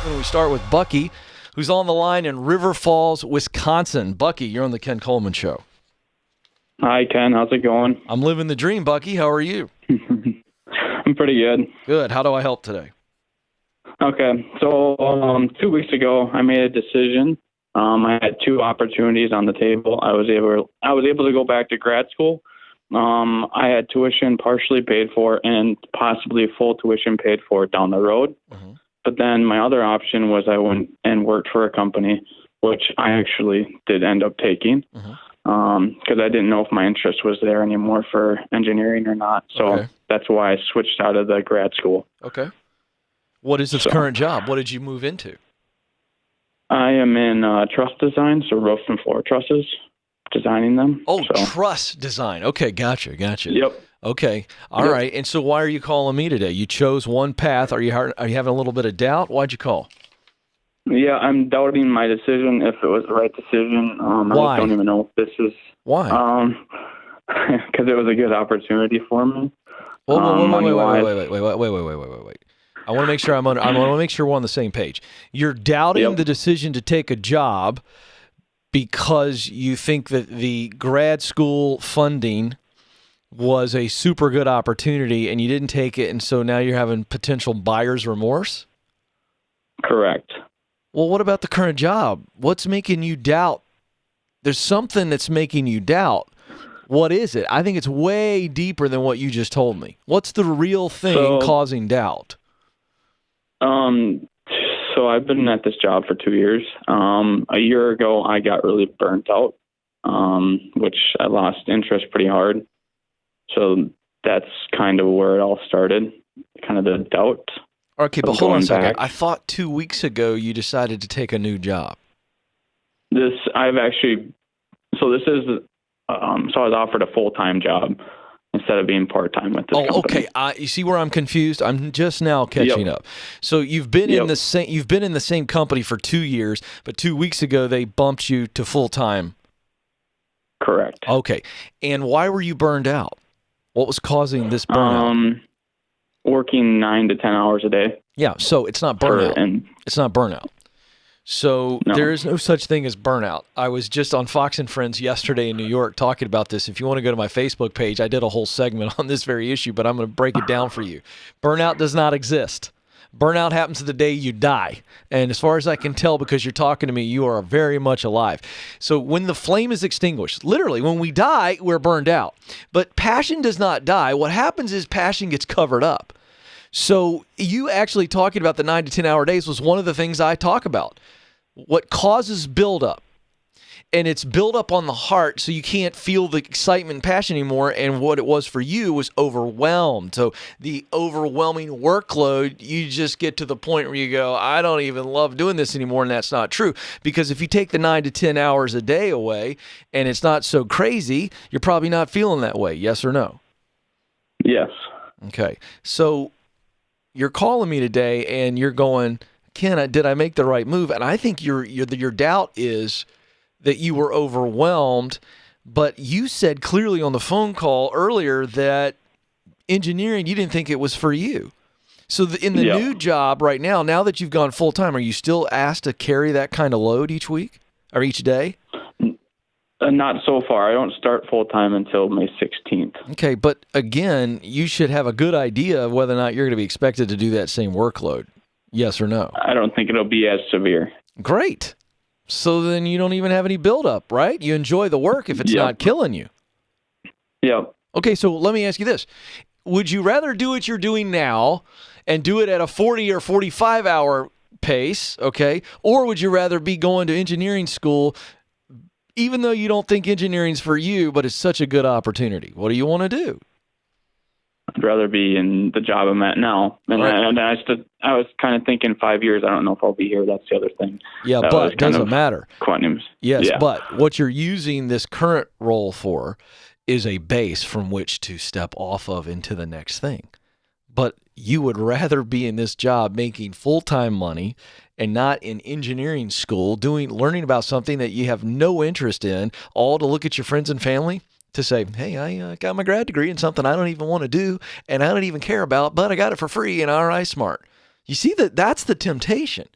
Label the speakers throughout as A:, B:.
A: And we start with Bucky, who's on the line in River Falls, Wisconsin. Bucky, you're on the Ken Coleman Show.
B: Hi, Ken. How's it going?
A: I'm living the dream, Bucky. How are you?
B: I'm pretty good.
A: Good. How do I help today?
B: Okay. So 2 weeks ago, I made a decision. I had two opportunities on the table. I was able to go back to grad school. I had tuition partially paid for and possibly full tuition paid for down the road.
A: Mm-hmm.
B: But then my other option was I went and worked for a company, which I actually did end up taking because I didn't know if my interest was there anymore for engineering or not. So that's why I switched out of the grad school.
A: Okay. What is this current job? What did you move into?
B: I am in truss design, so roof and floor trusses, designing them.
A: Oh, truss design. Okay, gotcha.
B: Yep.
A: Okay, all right. And so why are you calling me today? You chose one path. Are you having a little bit of doubt? Why'd you call?
B: Yeah, I'm doubting my decision, if it was the right decision.
A: Why?
B: I don't even know if this is...
A: Why?
B: Because it was a good opportunity for me.
A: Wait. I want to make sure I want to make sure we're on the same page. You're doubting the decision to take a job because you think that the grad school funding was a super good opportunity and you didn't take it, and so now you're having potential buyer's remorse?
B: Correct.
A: Well, what about the current job? What's making you doubt? There's something that's making you doubt. What is it? I think it's way deeper than what you just told me. What's the real thing causing doubt?
B: So I've been at this job for 2 years. A year ago, I got really burnt out, which I lost interest pretty hard. So that's kind of where it all started, kind of the doubt.
A: Okay, but hold on a second. I thought 2 weeks ago you decided to take a new job.
B: So I was offered a full-time job instead of being part-time with this company.
A: Okay. You see where I'm confused? I'm just now catching up. So you've been in the same company for 2 years, but 2 weeks ago they bumped you to full-time.
B: Correct.
A: Okay. And why were you burned out? What was causing this burnout?
B: Working 9 to 10 hours a day.
A: Yeah, so it's not burnout. It's not burnout. So there is no such thing as burnout. I was just on Fox and Friends yesterday in New York talking about this. If you want to go to my Facebook page, I did a whole segment on this very issue, but I'm going to break it down for you. Burnout does not exist. Burnout happens the day you die. And as far as I can tell, because you're talking to me, you are very much alive. So when the flame is extinguished, literally, when we die, we're burned out. But passion does not die. What happens is passion gets covered up. So you actually talking about the 9 to 10 hour days was one of the things I talk about. What causes buildup? And it's built up on the heart, so you can't feel the excitement and passion anymore. And what it was for you was overwhelmed. So the overwhelming workload, you just get to the point where you go, I don't even love doing this anymore. And that's not true. Because if you take the 9 to 10 hours a day away and it's not so crazy, you're probably not feeling that way. Yes or no?
B: Yes.
A: Okay. So you're calling me today and you're going, Ken, did I make the right move? And I think your doubt is that you were overwhelmed, but you said clearly on the phone call earlier that engineering, you didn't think it was for you. So in the new job right now that you've gone full-time, are you still asked to carry that kind of load each week or each day?
B: Not so far. I don't start full-time until May 16th.
A: Okay, but again, you should have a good idea of whether or not you're going to be expected to do that same workload. Yes or no?
B: I don't think it'll be as severe.
A: Great. So then you don't even have any buildup, right? You enjoy the work if it's not killing you.
B: Yep.
A: Okay, so let me ask you this. Would you rather do what you're doing now and do it at a 40 or 45-hour pace, okay? Or would you rather be going to engineering school even though you don't think engineering's for you, but it's such a good opportunity? What do you want to do?
B: I'd rather be in the job I'm at now. And I was kind of thinking 5 years, I don't know if I'll be here. That's the other thing.
A: Yeah, but it doesn't matter.
B: Quantum's.
A: Yes, but what you're using this current role for is a base from which to step off of into the next thing. But you would rather be in this job making full-time money and not in engineering school, learning about something that you have no interest in, all to look at your friends and family to say, hey, I got my grad degree in something I don't even want to do and I don't even care about, but I got it for free and RI Smart. You see that's the temptation.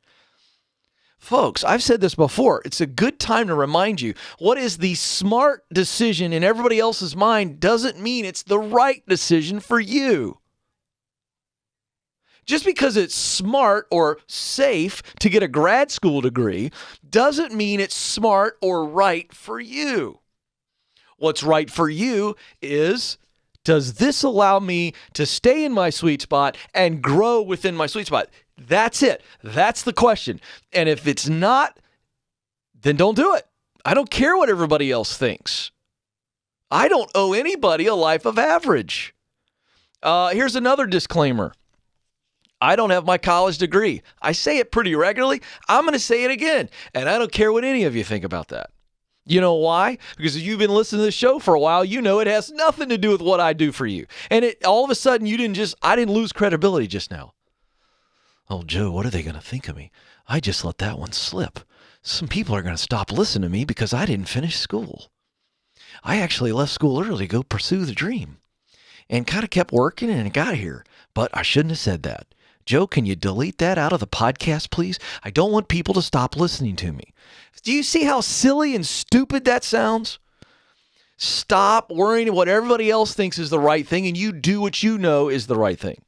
A: Folks, I've said this before. It's a good time to remind you what is the smart decision in everybody else's mind doesn't mean it's the right decision for you. Just because it's smart or safe to get a grad school degree doesn't mean it's smart or right for you. What's right for you is, does this allow me to stay in my sweet spot and grow within my sweet spot? That's it. That's the question. And if it's not, then don't do it. I don't care what everybody else thinks. I don't owe anybody a life of average. Here's another disclaimer. I don't have my college degree. I say it pretty regularly. I'm going to say it again. And I don't care what any of you think about that. You know why? Because if you've been listening to this show for a while, you know it has nothing to do with what I do for you. And all of a sudden, I didn't lose credibility just now. Oh, Joe, what are they going to think of me? I just let that one slip. Some people are going to stop listening to me because I didn't finish school. I actually left school early to go pursue the dream and kind of kept working and got here. But I shouldn't have said that. Joe, can you delete that out of the podcast, please? I don't want people to stop listening to me. Do you see how silly and stupid that sounds? Stop worrying what everybody else thinks is the right thing, and you do what you know is the right thing.